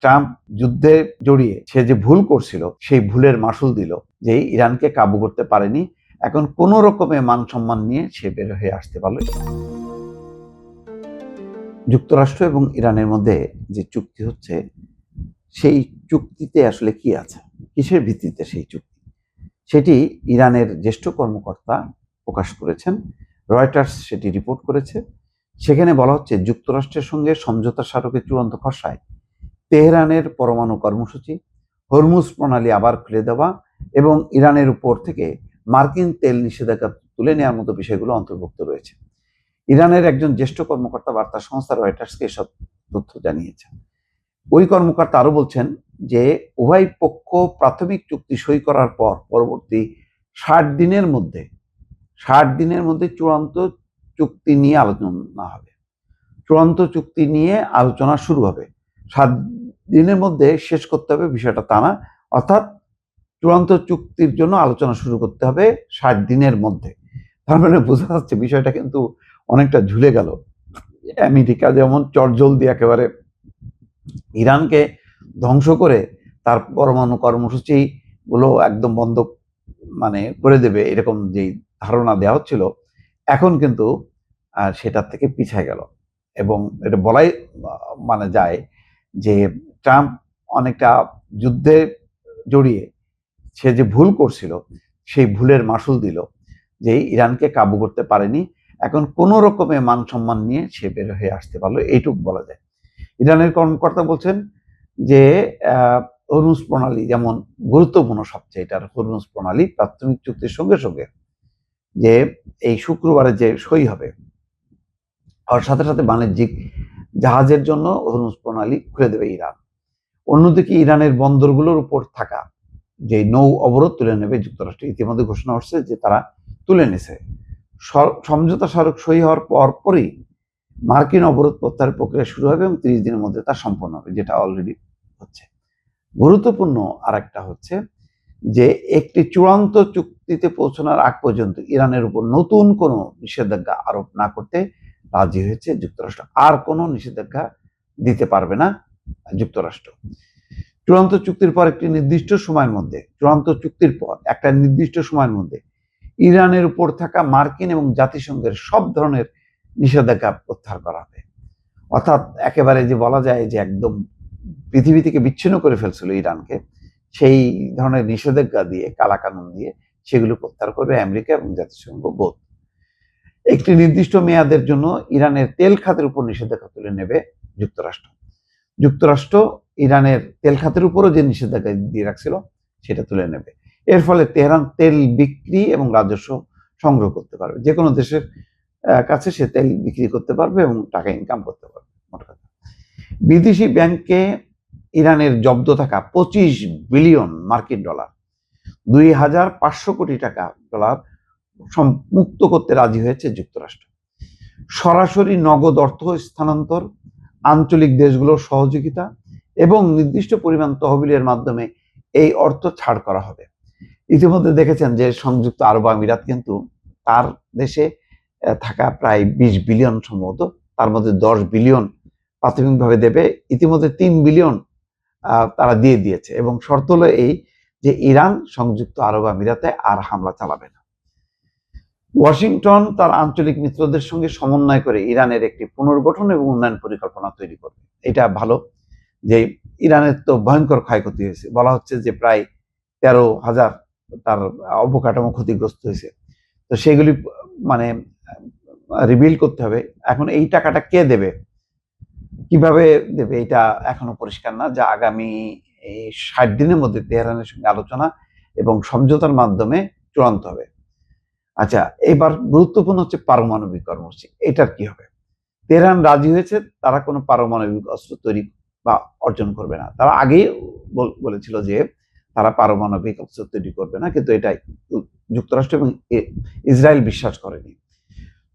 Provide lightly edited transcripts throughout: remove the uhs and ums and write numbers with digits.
Trump যুদ্ধে জড়িয়ে সে যে ভুল করছিল সেই ভুলের মাসুল দিল, যে ইরানকে কাবু করতে পারেনি। এখন কোন রকমের মান সম্মান নিয়ে সে বের হয়ে আসতে পারলো। যুক্তরাষ্ট্র এবং ইরানের মধ্যে যে চুক্তি হচ্ছে, সেই চুক্তিতে আসলে কি আছে, কিসের ভিত্তিতে সেই চুক্তি, সেটি ইরানের জ্যেষ্ঠ কর্মকর্তা প্রকাশ করেছেন। রয়টার্স সেটি রিপোর্ট করেছে। সেখানে বলা হচ্ছে, যুক্তরাষ্ট্রের সঙ্গে সমঝোতা স্মারকের চূড়ান্ত খসড়ায় তেহরানের পরমাণু কর্মসূচি, হরমুজ প্রণালী আবার খুলে দেওয়া এবং ইরানের উপর থেকে মার্কিন তেল নিষেধাজ্ঞা তুলে নেওয়ার মতো বিষয়গুলো অন্তর্ভুক্ত রয়েছে। ইরানের একজন জ্যেষ্ঠ কর্মকর্তা বার্তা সংস্থা রয়টার্সকে এসব তথ্য জানিয়েছেন। ওই কর্মকর্তা আরো বলছেন যে উভয় পক্ষ প্রাথমিক চুক্তি সই করার পর পরবর্তী 60 দিনের মধ্যে চূড়ান্ত চুক্তি নিয়ে আলোচনা হবে। চূড়ান্ত চুক্তি নিয়ে আলোচনা শুরু হবে। 7 দিনের মধ্যে শেষ করতে হবে বিষয়টা তা না, অর্থাৎ চূড়ান্ত চুক্তির জন্য আলোচনা শুরু করতে হবে 60 দিনের মধ্যে। তার মানে বোঝা যাচ্ছে বিষয়টা কিন্তু অনেকটা ঝুলে গেল। আমেরিকা যেমন চটজলদি একেবারে ইরানকে ধ্বংস করে তার পরমাণু কর্মসূচি গুলো একদম বন্ধ করে দেবে, এরকম যে ধারণা দেওয়া হচ্ছিল, এখন কিন্তু সেটার থেকে পিছিয়ে গেল। এবং এটা বলাই যায় যে ট্রাম্প অনেকটা যুদ্ধে জড়িয়ে সে যে ভুল করছিল সেই ভুলের মাসুল দিল, যে ইরানকে কাবু করতে পারেনি। এখন কোন রকমের মান সম্মান নিয়ে সে বের হয়ে আসতে পারলো, এইটুকু বলা যায়। ইরানের কর্মকর্তা বলছেন যে হরমুজ প্রণালী যেমন গুরুত্বপূর্ণ সবচেয়ে, এটার হরমুজ প্রণালী প্রাথমিক চুক্তির সঙ্গে সঙ্গে যে এই শুক্রবারে যে সই হবে, আর সাথে সাথে বাণিজ্যিক জাহাজের জন্য হরমুজ প্রণালী খুলে দেবে ইরান। অন্যদিকে ইরানের বন্দরগুলোর উপর থাকা যে নৌ অবরোধ তুলে নেবে যুক্তরাষ্ট্র, ইতিমধ্যে ঘোষণা হচ্ছে যে তারা তুলে নিছে। সমঝোতা স্মারক সই হওয়ার পরপরই মার্কিন অবরোধ প্রত্যাহারের প্রক্রিয়া শুরু হবে এবং 30 দিনের মধ্যে তা সম্পন্ন হবে, যেটা অলরেডি হচ্ছে। গুরুত্বপূর্ণ আর একটা হচ্ছে যে একটি চূড়ান্ত চুক্তিতে পৌঁছানোর আগ পর্যন্ত ইরানের উপর নতুন কোনো নিষেধাজ্ঞা আরোপ না করতে রাজি হয়েছে যুক্তরাষ্ট্র। আর কোনো নিষেধাজ্ঞা দিতে পারবে না যুক্তরাষ্ট্র। চূড়ান্ত চুক্তির পর একটা নির্দিষ্ট সময়ের মধ্যে ইরানের উপর থাকা মার্কিন এবং জাতিসংঘের সব ধরনের নিষেধাজ্ঞা প্রত্যাহার করা হবে। অর্থাৎ একেবারে যে বলা যায় যে একদম পৃথিবী থেকে বিচ্ছিন্ন করে ফেলছিল ইরানকে, সেই ধরনের নিষেধাজ্ঞা দিয়ে, কালাকানুন দিয়ে সেগুলো প্রত্যাহার করবে আমেরিকা এবং জাতিসংঘ বোধ। একটি নির্দিষ্ট মেয়াদের জন্য ইরানের তেল খাতের উপর নিষেধাজ্ঞা তুলে নেবে যুক্তরাষ্ট্র ইরানের তেল খাতের উপরও যে নিষেধাজ্ঞা দিয়ে রাখছিল সেটা তুলে নেবে। এর ফলে তেহরান তেল বিক্রি এবং রাজস্ব সংগ্রহ করতে পারবে। যে কোনো দেশের কাছে সে তেল বিক্রি করতে পারবে এবং টাকা ইনকাম করতে পারবে। বিদেশি ব্যাংকে ইরানের জব্দ থাকা 25 বিলিয়ন মার্কিন ডলার, 2500 কোটি টাকা ডলার মুক্ত করতে রাজি হয়েছে যুক্তরাষ্ট্র। সরাসরি নগদ অর্থ স্থানান্তর, আঞ্চলিক দেশগুলোর সহযোগিতা এবং নির্দিষ্ট পরিমাণ তহবিলের মাধ্যমে এই অর্থ ছাড় করা হবে। ইতিমধ্যে দেখেছেন যে সংযুক্ত আরব আমিরাত কিন্তু তার দেশে থাকা প্রায় 20 বিলিয়ন সম্ভবত, তার মধ্যে 10 বিলিয়ন প্রাথমিকভাবে দেবে। ইতিমধ্যে 3 বিলিয়ন তারা দিয়ে দিয়েছে এবং শর্ত হলো এই যে ইরান সংযুক্ত আরব আমিরাতে আর হামলা চালাবে না। ওয়াশিংটন তার আঞ্চলিক মিত্রদের সঙ্গে সমন্বয় করে ইরানের একটি পুনর্গঠন এবং উন্নয়ন পরিকল্পনা তৈরি করবে। এটা ভালো যে ইরানের তো ভয়ঙ্কর ক্ষয়ক্ষতি হয়েছে, বলা হচ্ছে যে প্রায় 13,000 তার অবকাঠামো ক্ষতিগ্রস্ত হয়েছে। তো সেগুলি রিবিল্ড করতে হবে। এখন এই টাকাটা কে দেবে, কিভাবে দেবে, এটা এখনো পরিষ্কার না। যা আগামী 60 দিনের মধ্যে তেহরানের সঙ্গে আলোচনা এবং সমঝোতার মাধ্যমে চূড়ান্ত হবে। আচ্ছা, এবার গুরুত্বপূর্ণ হচ্ছে পারমাণবিক কর্মসূচি। এটার কি হবে? তেহরান রাজি হয়েছে তারা কোনো পারমাণবিক অস্ত্র তৈরি বা অর্জন করবে না। তারা আগেই বলেছিল যে তারা পারমাণবিক অস্ত্র তৈরি করবে না, কিন্তু এটাই যুক্তরাষ্ট্র এবং ইসরায়েল বিশ্বাস করেনি।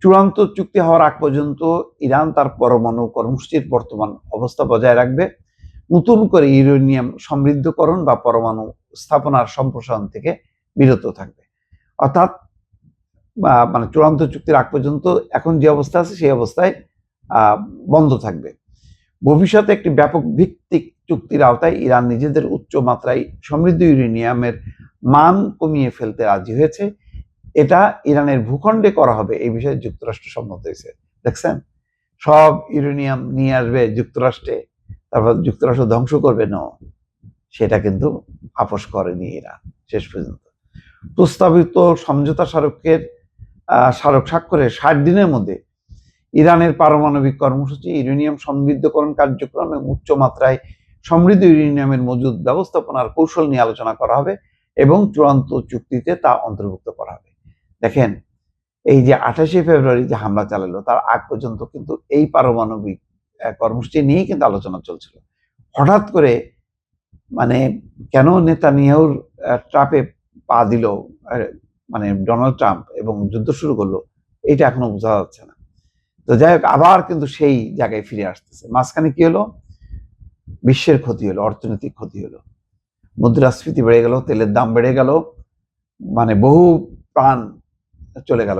চূড়ান্ত চুক্তি হওয়ার আগ পর্যন্ত ইরান তার পরমাণু কর্মসূচির বর্তমান অবস্থা বজায় রাখবে, নতুন করে ইউরেনিয়াম সমৃদ্ধকরণ বা পরমাণু স্থাপনার সম্প্রসারণ থেকে বিরত থাকবে। অর্থাৎ চূড়ান্ত চুক্তির আগ পর্যন্ত এখন যে অবস্থা আছে সেই অবস্থায় বন্ধ থাকবে। ভবিষ্যতে একটি ব্যাপক ভিত্তিক চুক্তির আওতায় ইরান নিজেদের উচ্চ মাত্রায় সমৃদ্ধ ইউরেনিয়ামের মান কমিয়ে ফেলতে রাজি হয়েছে। এটা ইরানের ভূখণ্ডে করা হবে, এই বিষয়ে যুক্তরাষ্ট্র সম্মত হয়েছে। দেখছেন, সব ইউরেনিয়াম নিয়ে আসবে যুক্তরাষ্ট্রে, তারপর যুক্তরাষ্ট্র ধ্বংস করবে, না, সেটা কিন্তু আপোষ করেনি ইরান শেষ পর্যন্ত। প্রস্তাবিত সমঝোতা স্মারক স্বাক্ষরের 60 দিনের মধ্যে ইরানের পারমাণবিক কর্মসূচি, ইউরেনিয়াম সমৃদ্ধকরণ কার্যক্রম এবং উচ্চ মাত্রায় সমৃদ্ধ ইউরেনিয়ামের মজুদ ব্যবস্থাপনার কৌশল নিয়ে আলোচনা করা হবে এবং চূড়ান্ত চুক্তিতে তা অন্তর্ভুক্ত করা হবে। দেখেন, এই যে 28শে ফেব্রুয়ারি যে হামলা চালালো, তার আগ পর্যন্ত কিন্তু এই পারমাণবিক কর্মসূচি নিয়েই কিন্তু আলোচনা চলছিল। হঠাৎ করে মানে কেন নেতানিয়াহুর ট্রাপে পা দিল মানে ডোনাল্ড ট্রাম্প এবং যুদ্ধ শুরু করলো, এটা এখনো বোঝা যাচ্ছে না। তো যাই হোক, আবার কিন্তু সেই জায়গায় ফিরে আসতেছে। মাঝখানে কি হলো? বিশ্বের ক্ষতি হলো, অর্থনৈতিক ক্ষতি হলো, মুদ্রাস্ফীতি বেড়ে গেল, তেলের দাম বেড়ে গেল, মানে বহু প্রাণ চলে গেল।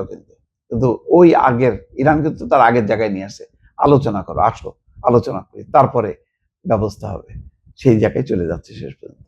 কিন্তু ওই আগের ইরান কিন্তু তার আগের জায়গায় নিয়ে আসে, আলোচনা করো, আসো আলোচনা করি, তারপরে ব্যবস্থা হবে, সেই জায়গায় চলে যাচ্ছে শেষ পর্যন্ত।